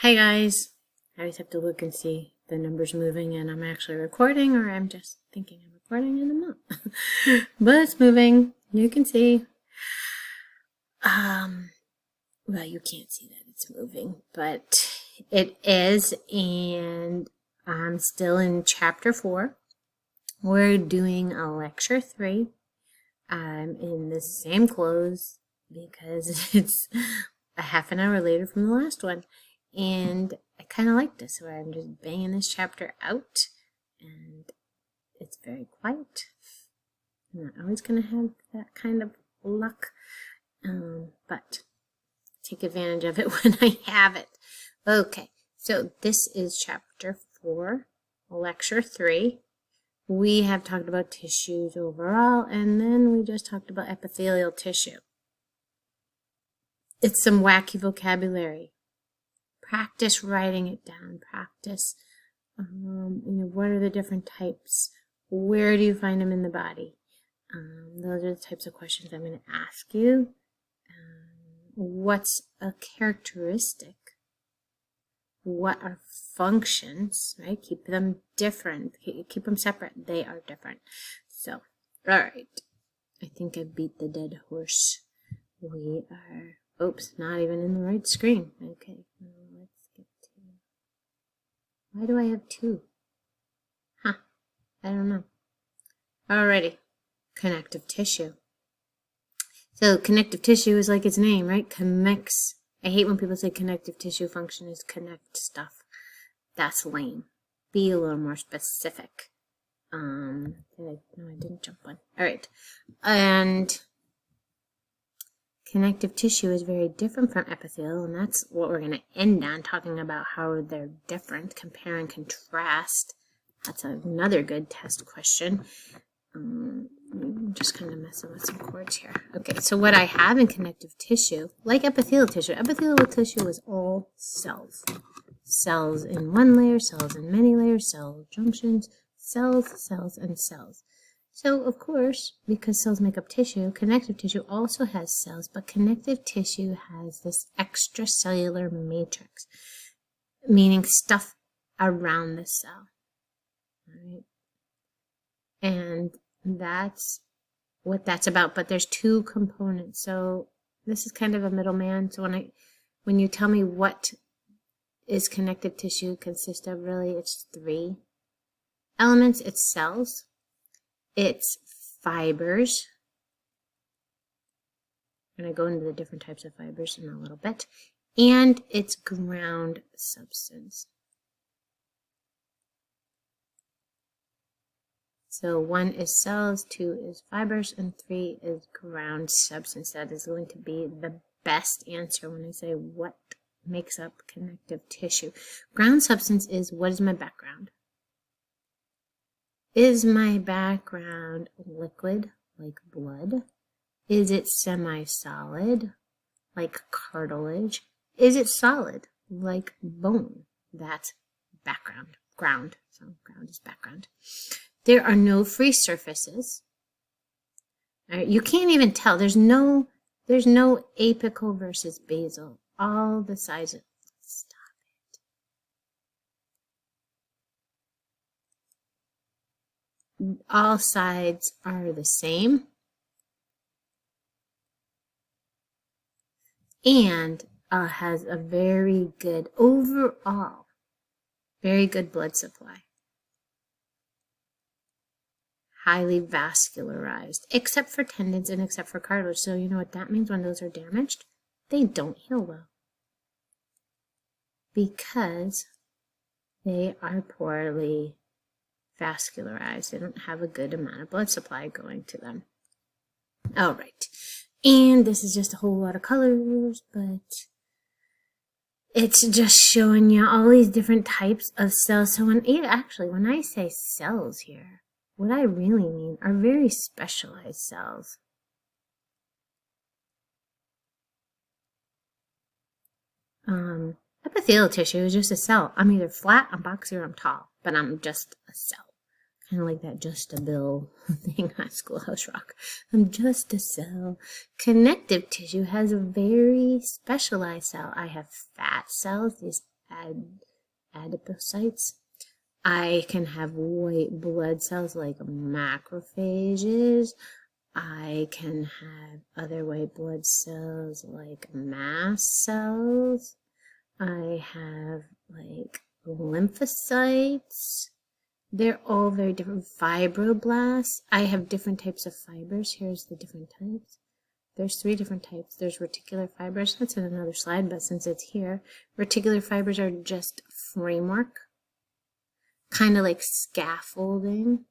Hi guys. I always have to look and see the numbers moving and I'm actually recording or I'm just thinking I'm recording and I'm not. But it's moving. You can see. Well, you can't see that it's moving, but it is, and I'm still in chapter 4. We're doing a lecture 3. I'm in the same clothes because it's a half an hour later from the last one. And I kind of like this, where I'm just banging this chapter out, and it's very quiet. I'm not always going to have that kind of luck, but take advantage of it when I have it. Okay, so this is chapter 4, lecture 3. We have talked about tissues overall, and then we just talked about epithelial tissue. It's some wacky vocabulary. Practice writing it down. Practice, what are the different types? Where do you find them in the body? Those are the types of questions I'm going to ask you. What's a characteristic? What are functions, right? Keep them different. Keep them separate. They are different. So, all right. I think I beat the dead horse. We are, oops, not even in the right screen. Okay, let's get to, why do I have 2? I don't know. Alrighty, connective tissue. So connective tissue is like its name, right? Connects. I hate when people say connective tissue function is connect stuff. That's lame. Be a little more specific. No, I didn't jump one. All right. And connective tissue is very different from epithelial, and that's what we're going to end on, talking about how they're different, compare and contrast. That's another good test question. I'm just kind of messing with some chords here. Okay, so what I have in connective tissue, like epithelial tissue is all cells. Cells in one layer, cells in many layers, cell junctions, cells, and cells. So, of course, because cells make up tissue, connective tissue also has cells, but connective tissue has this extracellular matrix, meaning stuff around the cell. All right? And that's what that's about, but there's 2 components. So this is kind of a middleman. So when you tell me what is connective tissue consist of, really it's 3 elements. It's cells, it's fibers. I'm going to go into the different types of fibers in a little bit, and it's ground substance. So 1 is cells, 2 is fibers, and 3 is ground substance. That is going to be the best answer when I say what makes up connective tissue. Ground substance is, what is my background? Is my background liquid, like blood? Is it semi-solid, like cartilage? Is it solid, like bone? That's background. Ground. So ground is background. There are no free surfaces. All right, you can't even tell. There's no apical versus basal. All the sides of, stop it. All sides are the same. And has a very good, overall, very good blood supply. Highly vascularized, except for tendons and except for cartilage. So you know what that means when those are damaged? They don't heal well, because they are poorly vascularized. They don't have a good amount of blood supply going to them. All right. And this is just a whole lot of colors, but it's just showing you all these different types of cells. So when I say cells here, what I really mean are very specialized cells. Epithelial tissue is just a cell. I'm either flat, I'm boxy, or I'm tall, but I'm just a cell. Kind of like that Just a Bill thing on Schoolhouse Rock. I'm just a cell. Connective tissue has a very specialized cell. I have fat cells, these adipocytes. I can have white blood cells like macrophages. I can have other white blood cells like mast cells. I have like lymphocytes. They're all very different. Fibroblasts. I have different types of fibers. Here's the different types. There's 3 different types. There's reticular fibers. That's in another slide, but since it's here, reticular fibers are just framework, kind of like scaffolding,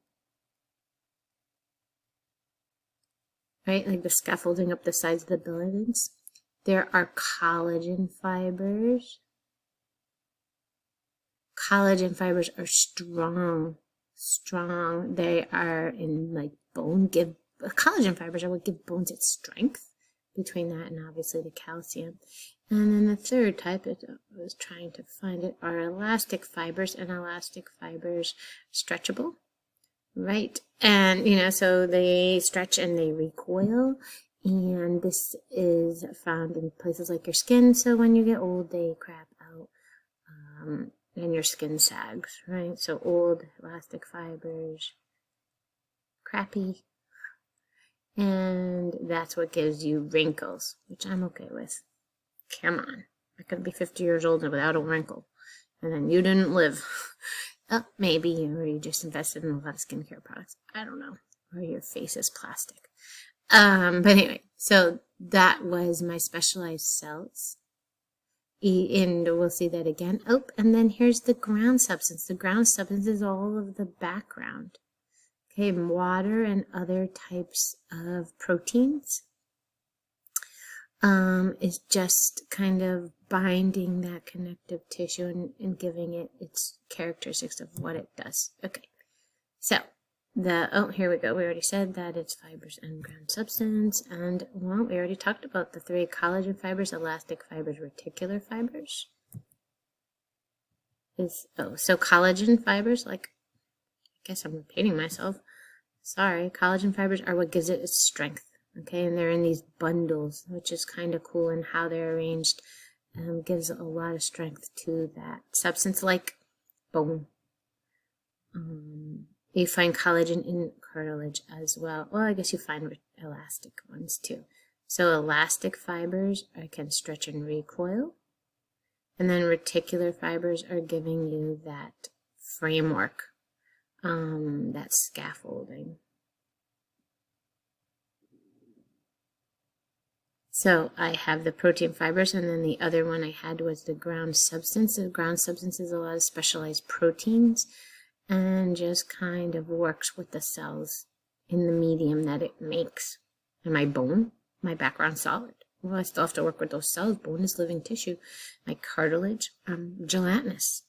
right? Like the scaffolding up the sides of the buildings. There are collagen fibers. Collagen fibers are strong. They are in like bone. Collagen fibers are what give bones its strength, between that and obviously the calcium. And then the third type, I was trying to find it, are elastic fibers, and elastic fibers stretchable, right? And, so they stretch and they recoil. And this is found in places like your skin. So when you get old, they crap out. And your skin sags, right? So old elastic fibers, crappy. And that's what gives you wrinkles, which I'm okay with. Come on. I could be 50 years old without a wrinkle. And then you didn't live. Oh, maybe you just invested in a lot of skincare products. I don't know. Or your face is plastic. But anyway, so that was my specialized cells. And we'll see that again. Oh, and then here's the ground substance. The ground substance is all of the background. Okay, water and other types of proteins is just kind of binding that connective tissue and giving it its characteristics of what it does. Okay, so here we go. We already said that it's fibers and ground substance. And, well, we already talked about the 3 collagen fibers, elastic fibers, reticular fibers. So collagen fibers, I guess I'm repeating myself. Sorry, collagen fibers are what gives it its strength. Okay, and they're in these bundles, which is kind of cool, and how they're arranged gives a lot of strength to that substance, like bone. You find collagen in cartilage as well. Well, I guess you find elastic ones too. So elastic fibers can stretch and recoil. And then reticular fibers are giving you that framework, that scaffolding. So I have the protein fibers, and then the other one I had was the ground substance. The ground substance is a lot of specialized proteins, and just kind of works with the cells in the medium that it makes. And my bone, my background solid. Well, I still have to work with those cells. Bone is living tissue. My cartilage, I'm gelatinous.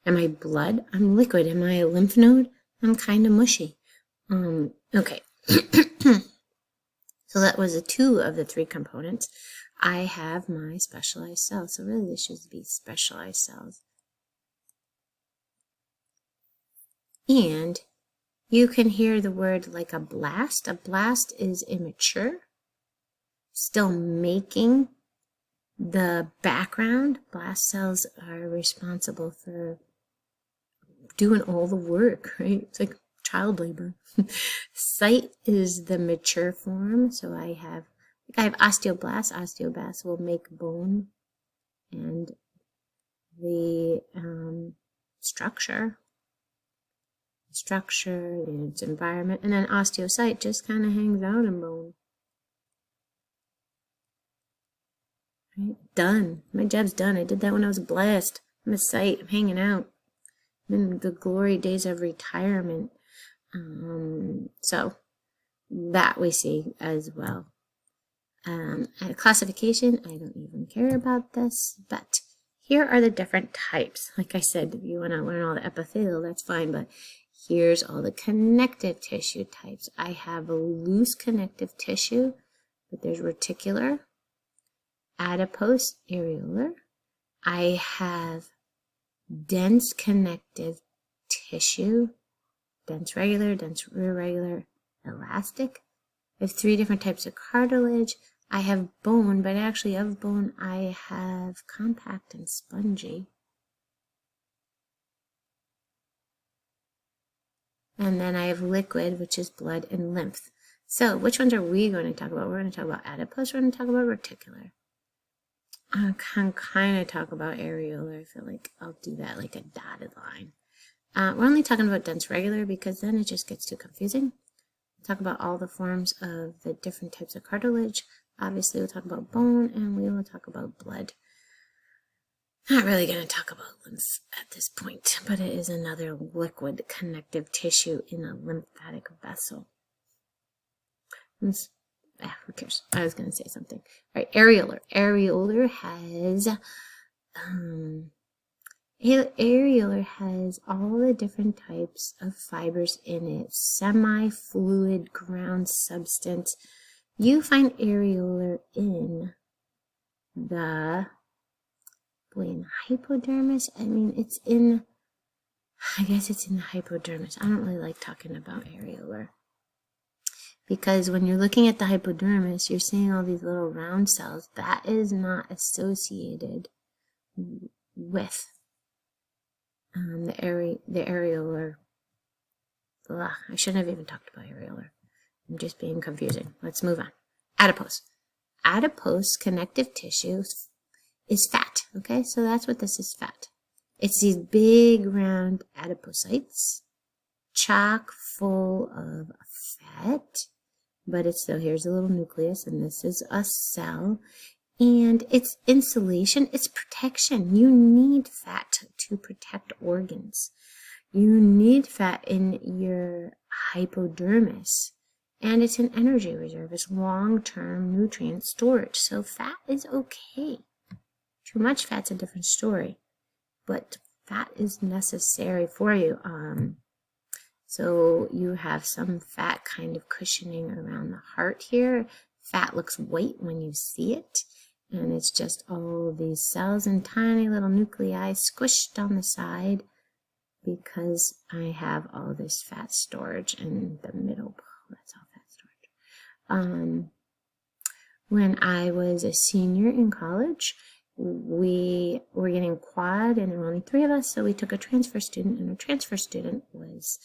And my blood, I'm liquid. And my lymph node, I'm kind of mushy. Okay. So that was 2 of the 3 components. I have my specialized cells. So really this should be specialized cells. And you can hear the word like a blast. A blast is immature, still making the background. Blast cells are responsible for doing all the work, right? It's like child labor. Cyte is the mature form. So I have osteoblasts. Osteoblasts will make bone and the structure and its environment, and then osteocyte just kind of hangs out in bone. Right? Done. My job's done. I did that when I was a blast. I'm a cyte. I'm hanging out. I'm in the glory days of retirement. So that we see as well. Classification, I don't even care about this, but here are the different types. Like I said, if you want to learn all the epithelial, that's fine, but here's all the connective tissue types. I have a loose connective tissue, but there's reticular, adipose, areolar. I have dense connective tissue, dense regular, dense irregular, elastic. I have 3 different types of cartilage. I have bone, but actually of bone I have compact and spongy. And then I have liquid, which is blood and lymph. So which ones are we going to talk about? We're going to talk about adipose. We're going to talk about reticular. I can kind of talk about areolar. I feel like I'll do that like a dotted line. We're only talking about dense regular because then it just gets too confusing. We'll talk about all the forms of the different types of cartilage. Obviously, we'll talk about bone, and we will talk about blood. Not really going to talk about lymph at this point, but it is another liquid connective tissue in a lymphatic vessel. Who cares? I was going to say something. All right, areolar. Areolar has all the different types of fibers in it. Semi-fluid ground substance. You find areolar in the hypodermis. I mean, I guess it's in the hypodermis. I don't really like talking about areolar. Because when you're looking at the hypodermis, you're seeing all these little round cells. That is not associated with the areolar. Ugh, I shouldn't have even talked about areolar. I'm just being confusing. Let's move on. Adipose. Adipose connective tissue is fat. Okay, so that's what this is, fat. It's these big round adipocytes, chock full of fat. But here's a little nucleus, and this is a cell. And it's insulation, it's protection. You need fat to protect organs. You need fat in your hypodermis. And it's an energy reserve. It's long-term nutrient storage. So fat is okay. Too much fat's a different story. But fat is necessary for you. So you have some fat kind of cushioning around the heart here. Fat looks white when you see it. And it's just all these cells and tiny little nuclei squished on the side because I have all this fat storage in the middle. That's all fat storage. When I was a senior in college, we were getting quad, and there were only 3 of us, so we took a transfer student, and our transfer student was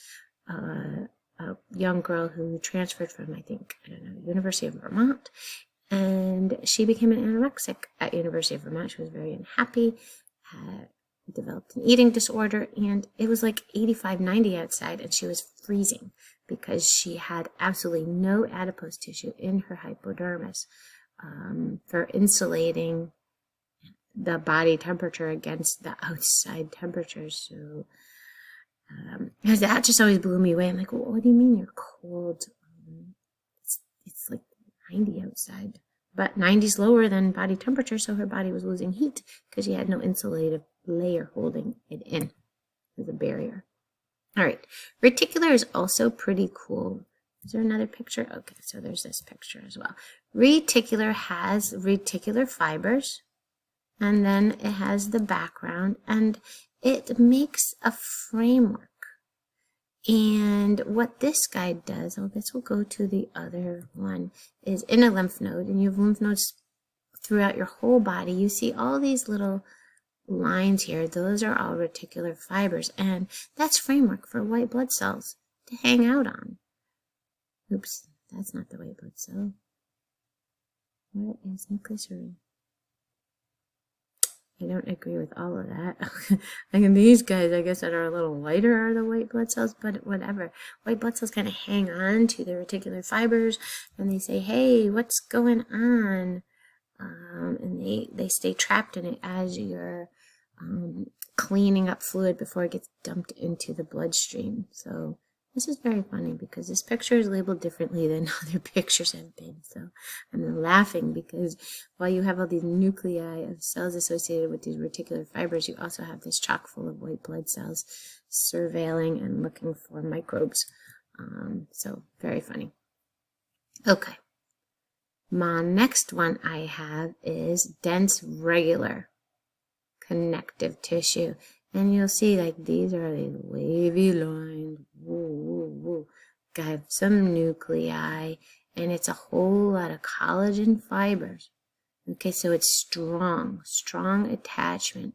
a young girl who transferred from, University of Vermont, and she became an anorexic at University of Vermont. She was very unhappy, developed an eating disorder, and it was like 85, 90 outside, and she was freezing because she had absolutely no adipose tissue in her hypodermis for insulating the body temperature against the outside temperatures. So that just always blew me away. I'm like, well, what do you mean you're cold? It's like 90 outside, but 90's lower than body temperature, so her body was losing heat because she had no insulative layer holding it in as a barrier. All right, reticular is also pretty cool. Is there another picture? Okay, so there's this picture as well. Reticular has reticular fibers, and then it has the background, and it makes a framework. And what this guy does, this will go to the other one, is in a lymph node, and you have lymph nodes throughout your whole body. You see all these little lines here. Those are all reticular fibers, and that's framework for white blood cells to hang out on. Oops, that's not the white blood cell. What is nucleus? I don't agree with all of that. These guys, I guess, that are a little lighter are the white blood cells, but whatever. White blood cells kind of hang on to the reticular fibers, and they say, hey, what's going on? And they stay trapped in it as you're cleaning up fluid before it gets dumped into the bloodstream. So this is very funny because this picture is labeled differently than other pictures have been. So I'm laughing because while you have all these nuclei of cells associated with these reticular fibers, you also have this chock full of white blood cells surveilling and looking for microbes. So very funny. Okay. My next one I have is dense regular connective tissue. And you'll see, these are these wavy lines. Got some nuclei, and it's a whole lot of collagen fibers. Okay, so it's strong attachment.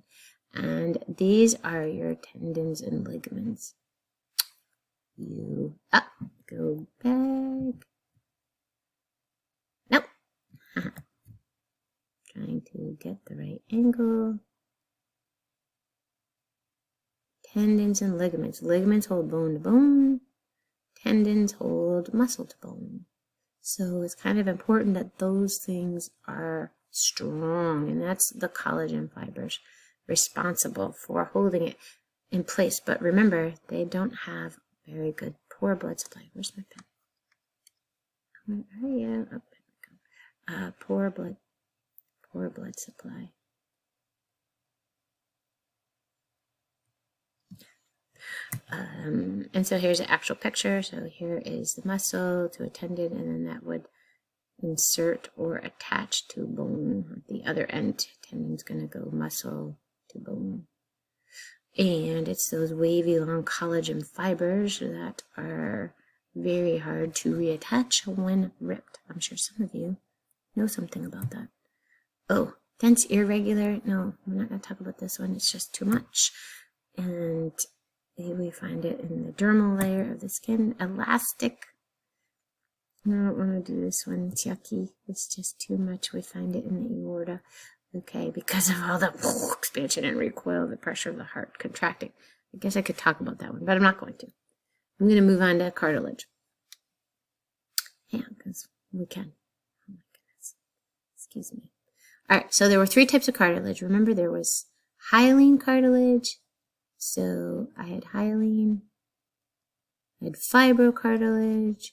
And these are your tendons and ligaments. you up. Go back. Nope. Trying to get the right angle. Tendons and ligaments. Ligaments hold bone to bone. Tendons hold muscle to bone. So it's kind of important that those things are strong, and that's the collagen fibers responsible for holding it in place. But remember, they don't have very good poor blood supply. Where's my pen? Where are you? Oh, there we go. Poor blood supply. And so here's an actual picture. So here is the muscle to a tendon, and then that would insert or attach to bone. At the other end, tendon's going to go muscle to bone. And it's those wavy long collagen fibers that are very hard to reattach when ripped. I'm sure some of you know something about that. Oh, dense, irregular. No, we're not going to talk about this one. It's just too much. And we find it in the dermal layer of the skin. Elastic. I don't want to do this one. It's yucky. It's just too much. We find it in the aorta. Okay, because of all the expansion and recoil, the pressure of the heart contracting. I guess I could talk about that one, but I'm not going to. I'm going to move on to cartilage. Yeah, because we can. Oh my goodness. Excuse me. All right, so there were 3 types of cartilage. Remember, there was hyaline cartilage. So I had hyaline. I had fibrocartilage.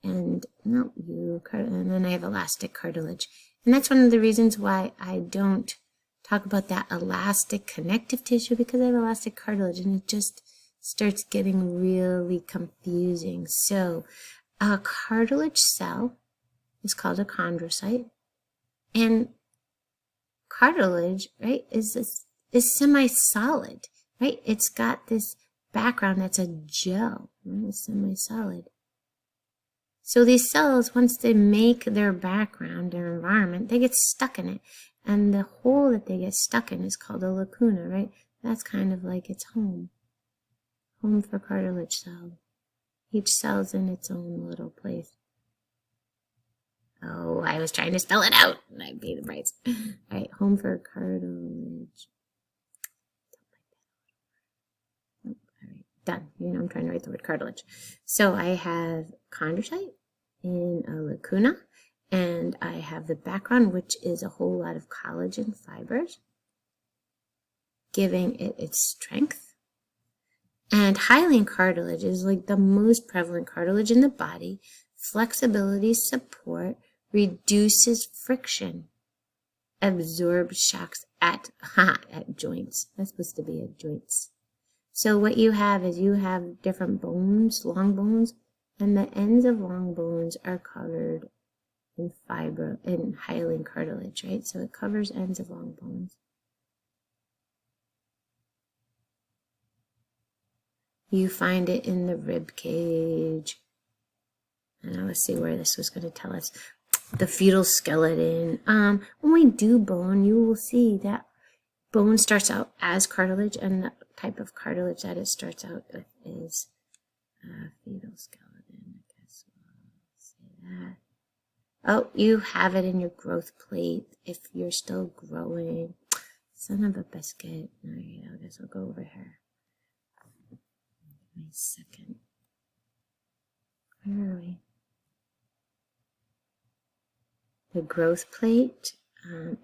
And then I have elastic cartilage. And that's one of the reasons why I don't talk about that elastic connective tissue, because I have elastic cartilage and it just starts getting really confusing. So a cartilage cell is called a chondrocyte, and cartilage, right, is semi-solid, right? It's got this background that's a gel, right? It's semi-solid. So these cells, once they make their background, their environment, they get stuck in it. And the hole that they get stuck in is called a lacuna, right? That's kind of like its home. Home for cartilage cell. Each cell's in its own little place. Oh, I was trying to spell it out, and I made it right. All right, home for cartilage. Oh, all right, done. You know, I'm trying to write the word cartilage. So I have chondrocyte in a lacuna, and I have the background, which is a whole lot of collagen fibers, giving it its strength. And hyaline cartilage is like the most prevalent cartilage in the body. Flexibility, support, reduces friction, absorbs shocks at joints. That's supposed to be at joints. So what you have is you have different bones, long bones, and the ends of long bones are covered in hyaline cartilage, right? So it covers ends of long bones. You find it in the rib cage. Now let's see where this was going to tell us. The fetal skeleton. When we do bone, you will see that bone starts out as cartilage, and the type of cartilage that it starts out with is fetal skeleton. I guess we'll say that. Oh, you have it in your growth plate if you're still growing. Son of a biscuit. All right, I guess I'll go over here. Give me a second. Where are we? The growth plate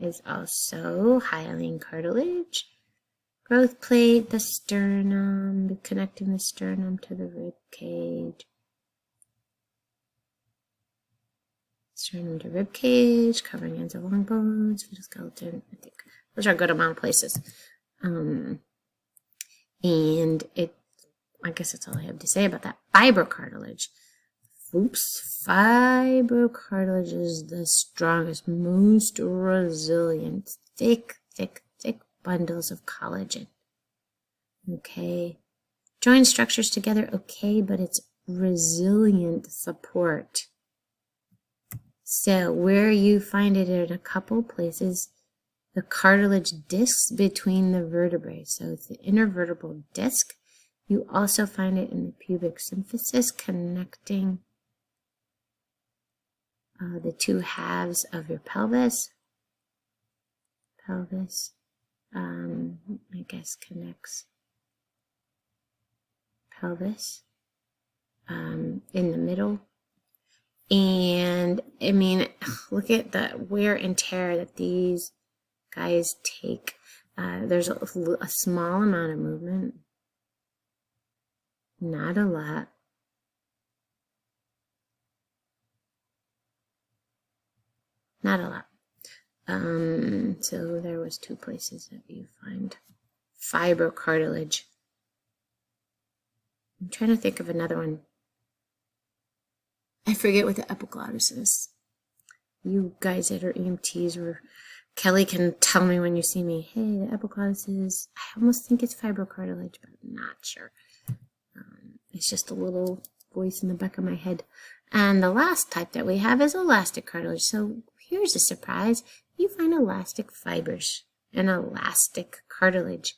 is also hyaline cartilage. Growth plate, the sternum, connecting the sternum to the rib cage. Sternum to rib cage, covering ends of long bones, fetal skeleton. I think those are a good amount of places. And I guess that's all I have to say about that. Fibrocartilage. Fibrocartilage is the strongest, most resilient, thick bundles of collagen. Okay. Join structures together, okay, but it's resilient support. So where you find it in a couple places, the cartilage discs between the vertebrae. So it's the intervertebral disc You also find it in the pubic symphysis, connecting the two halves of your pelvis. I guess connects pelvis in the middle. And I mean, look at the wear and tear that these guys take. There's a small amount of movement, not a lot. Not a lot. So there was two places that you find fibrocartilage. I'm trying to think of another one. I forget what the epiglottis is. You guys that are EMTs, or Kelly can tell me when you see me, hey, the epiglottis is, I almost think it's fibrocartilage, but I'm not sure. It's just a little voice in the back of my head. And the last type that we have is elastic cartilage. So here's a surprise. You find elastic fibers and elastic cartilage.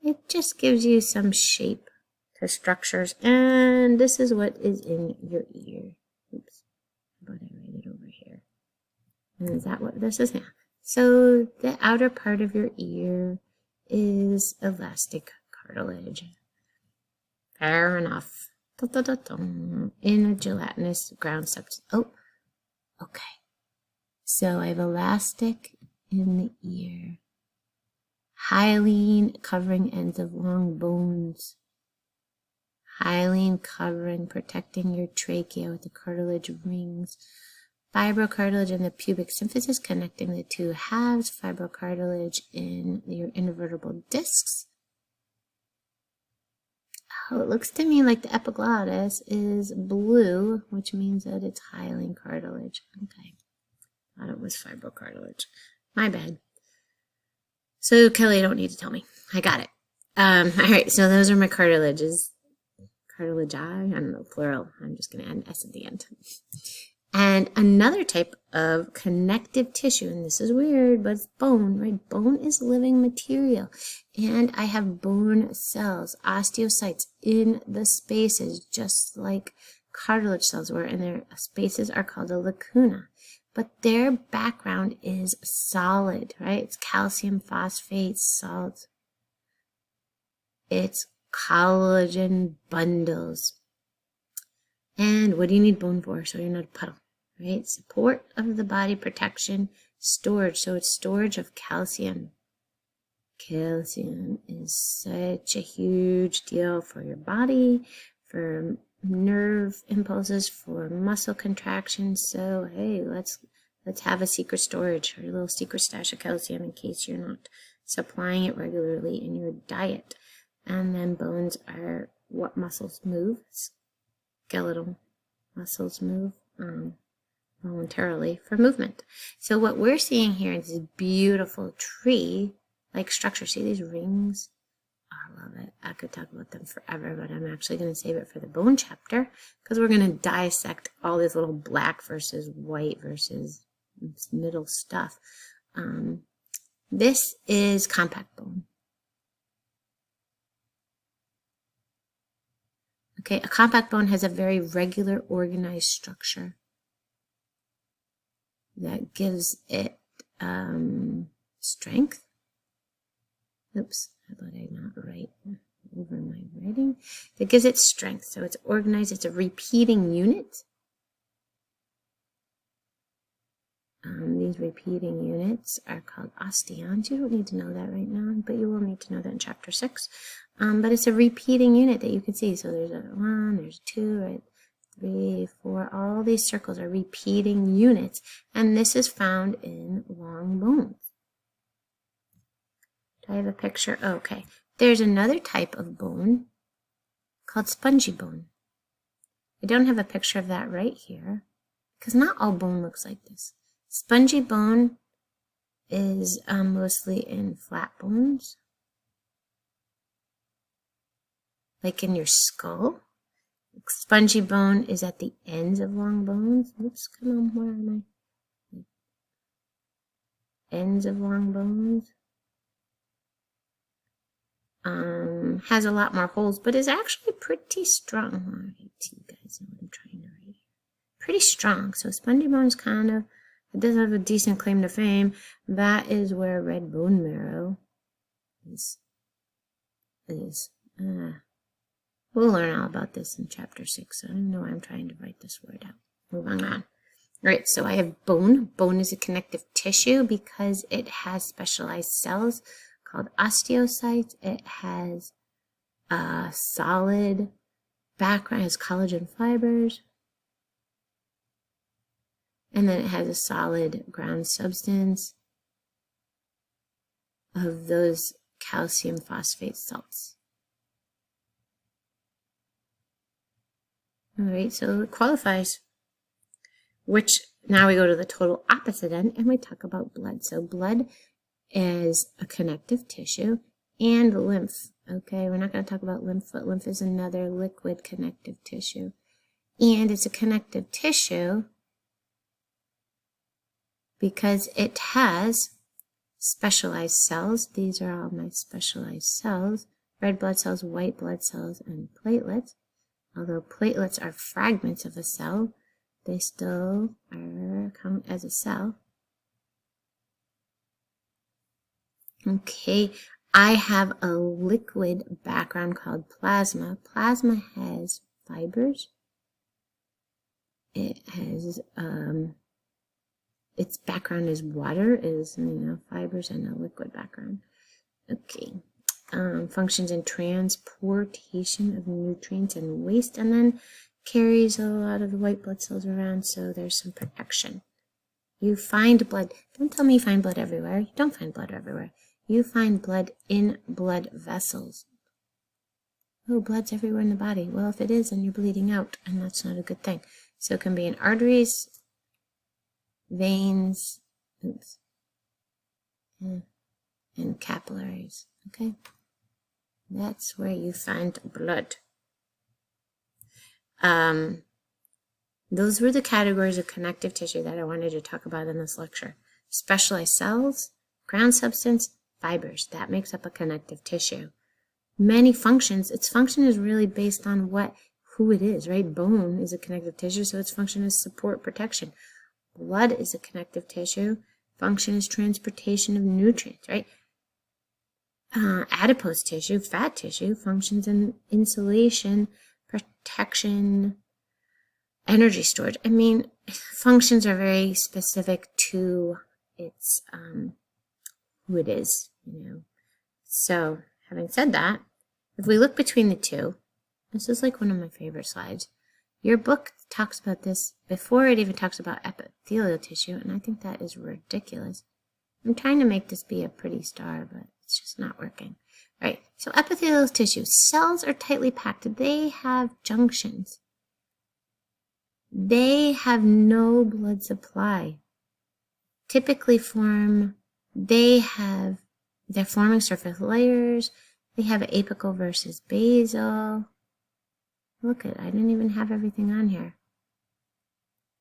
It just gives you some shape to structures. And this is what is in your ear. Oops. How about I write it over here? And is that what this is? Yeah. So the outer part of your ear is elastic cartilage. Fair enough. In a gelatinous ground substance. Oh, okay. So I have elastic in the ear. Hyaline covering ends of long bones. Hyaline covering, protecting your trachea with the cartilage rings. Fibrocartilage in the pubic symphysis, connecting the two halves. Fibrocartilage in your intervertebral discs. Oh, it looks to me like the epiglottis is blue, which means that it's hyaline cartilage. Okay. Thought it was fibrocartilage. My bad. So, Kelly, you don't need to tell me. I got it. All right, so those are my cartilages. Cartilagi? I don't know, plural. I'm just going to add an S at the end. And another type of connective tissue, and this is weird, but it's bone, right? Bone is living material. And I have bone cells, osteocytes, in the spaces, just like cartilage cells were, and their spaces are called a lacuna. But their background is solid, right? It's calcium phosphate, salt. It's collagen bundles. And what do you need bone for? So you're not a puddle, right? Support of the body, protection, storage. So it's storage of calcium. Calcium is such a huge deal for your body, for nerve impulses, for muscle contractions. So hey, let's have a secret storage, or a little secret stash of calcium in case you're not supplying it regularly in your diet. And then bones are what muscles move. Skeletal muscles move voluntarily for movement. So what we're seeing here is this beautiful tree-like structure. See these rings? I love it. I could talk about them forever, but I'm actually going to save it for the bone chapter, because we're going to dissect all this little black versus white versus middle stuff. This is compact bone. Okay, a compact bone has a very regular, organized structure that gives it strength. Oops, how about I not write over my writing? That gives it strength. So it's organized. It's a repeating unit. These repeating units are called osteons. You don't need to know that right now, but you will need to know that in chapter 6. But it's a repeating unit that you can see. So there's a 1, there's 2, right? 3, 4. All these circles are repeating units, and this is found in long bones. Do I have a picture? Oh, okay. There's another type of bone called spongy bone. I don't have a picture of that right here, because not all bone looks like this. Spongy bone is mostly in flat bones, like in your skull. Spongy bone is at the ends of long bones. Oops, come on, where am I? Ends of long bones. has a lot more holes, but is actually pretty strong. I'll write to you guys know what I'm trying to write. Pretty strong. So spongy bones kind of, it does have a decent claim to fame. That is where red bone marrow is. We'll learn all about this in chapter 6. So I don't know why I'm trying to write this word out. Moving on. All right, so I have bone. Bone is a connective tissue because it has specialized cells called osteocytes. It has a solid background, it has collagen fibers, and then it has a solid ground substance of those calcium phosphate salts. All right, so it qualifies. Which now we go to the total opposite end and we talk about blood. So blood is a connective tissue and lymph. Okay, we're not going to talk about lymph, but lymph is another liquid connective tissue. And it's a connective tissue because it has specialized cells. These are all my specialized cells. Red blood cells, white blood cells, and platelets. Although platelets are fragments of a cell, they still count as a cell. Okay, I have a liquid background called plasma. Plasma has fibers. It has, its background is water, is, fibers and a liquid background. Okay, functions in transportation of nutrients and waste, and then carries a lot of the white blood cells around, so there's some protection. You find blood. Don't tell me you find blood everywhere. You don't find blood everywhere. You find blood in blood vessels. Oh, blood's everywhere in the body. Well, if it is, then you're bleeding out, and that's not a good thing. So it can be in arteries, veins, and capillaries. Okay? That's where you find blood. Those were the categories of connective tissue that I wanted to talk about in this lecture. Specialized cells, ground substance, fibers. That makes up a connective tissue. Many functions. Its function is really based on who it is, right? Bone is a connective tissue, so its function is support, protection. Blood is a connective tissue. Function is transportation of nutrients, right? Adipose tissue, fat tissue, functions in insulation, protection, energy storage. I mean, functions are very specific to its who it is, So, having said that, if we look between the two, this is like one of my favorite slides. Your book talks about this before it even talks about epithelial tissue, and I think that is ridiculous. I'm trying to make this be a pretty star, but it's just not working. All right, so epithelial tissue. Cells are tightly packed. They have junctions. They have no blood supply. Typically they're forming surface layers. They have apical versus basal. Look I didn't even have everything on here.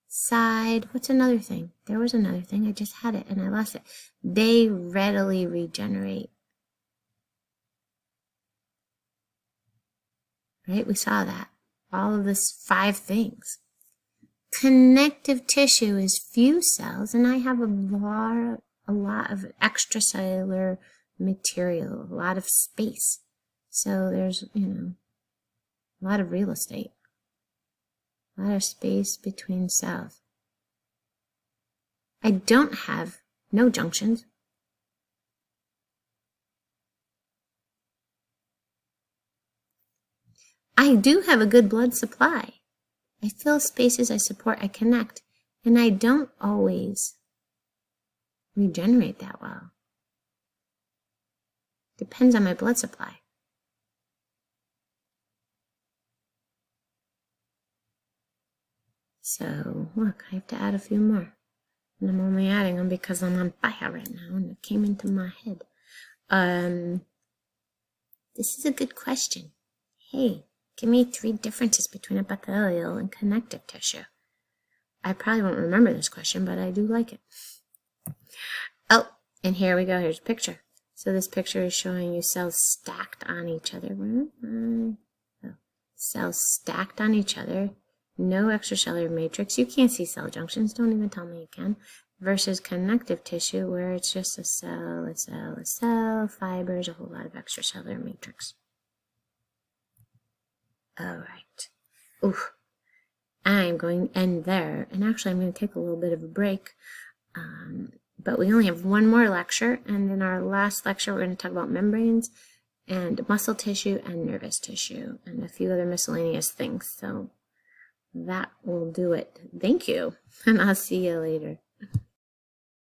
Side, what's another thing? There was another thing, I just had it and I lost it. They readily regenerate. Right, we saw that. All of this 5 things. Connective tissue is few cells, and I have a lot of extracellular material, a lot of space. So there's, a lot of real estate, a lot of space between cells. I don't have no junctions. I do have a good blood supply. I fill spaces, I support, I connect, and I don't always regenerate that well. Depends on my blood supply. So, look, I have to add a few more. And I'm only adding them because I'm on fire right now, and it came into my head. This is a good question. Hey, give me 3 differences between epithelial and connective tissue. I probably won't remember this question, but I do like it. Oh, and here we go. Here's a picture. So this picture is showing you cells stacked on each other. Cells stacked on each other. No extracellular matrix. You can't see cell junctions. Don't even tell me you can. Versus connective tissue, where it's just a cell, a cell, a cell, fibers, a whole lot of extracellular matrix. All right. Oof. I'm going to end there. And actually, I'm going to take a little bit of a break. But we only have one more lecture. And in our last lecture, we're going to talk about membranes and muscle tissue and nervous tissue and a few other miscellaneous things. So that will do it. Thank you. And I'll see you later.